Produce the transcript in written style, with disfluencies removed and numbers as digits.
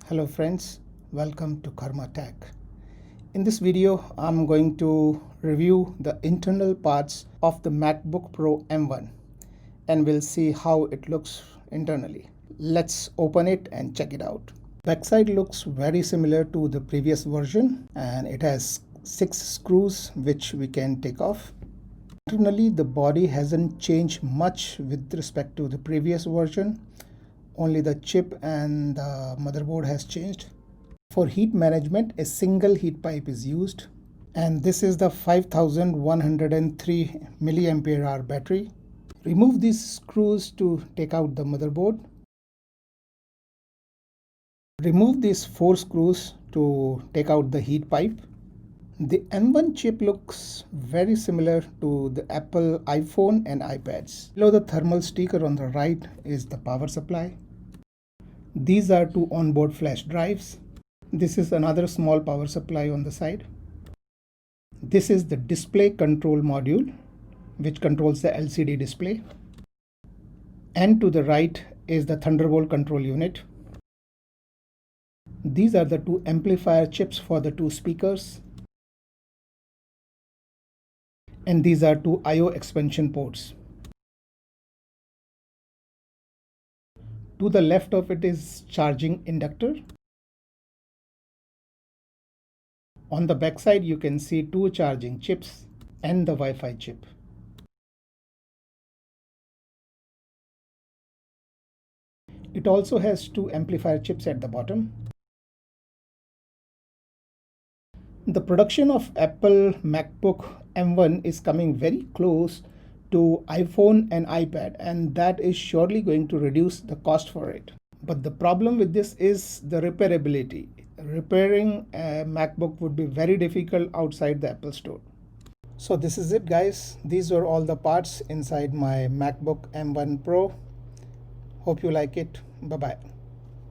Hello friends, welcome to Karma Tech. In this video, I'm going to review the internal parts of the MacBook Pro M1 and we'll see how it looks internally. Let's open it and check it out. Backside looks very similar to the previous version and it has 6 screws which we can take off. Internally, the body hasn't changed much with respect to the previous version. Only the chip and the motherboard has changed. For heat management, a single heat pipe is used, and this is the 5103 milliampere hour battery. Remove these screws to take out the motherboard. Remove these 4 screws to take out the heat pipe. The M1 chip looks very similar to the Apple iPhone and iPads. Below the thermal sticker on the right is the power supply. These are 2 onboard flash drives. This is another small power supply on the side. This is the display control module, which controls the LCD display. And to the right is the Thunderbolt control unit. These are the 2 amplifier chips for the 2 speakers. And these are 2 I/O expansion ports. To the left of it is charging inductor. On the back side, you can see 2 charging chips and the Wi-Fi chip. It also has 2 amplifier chips at the bottom. The production of Apple MacBook M1 is coming very close to iPhone and iPad, and that is surely going to reduce the cost for it. But the problem with this is the repairability. Repairing a MacBook would be very difficult outside the Apple Store. So this is it, guys. These were all the parts inside my MacBook M1 Pro. Hope you like it. Bye-bye.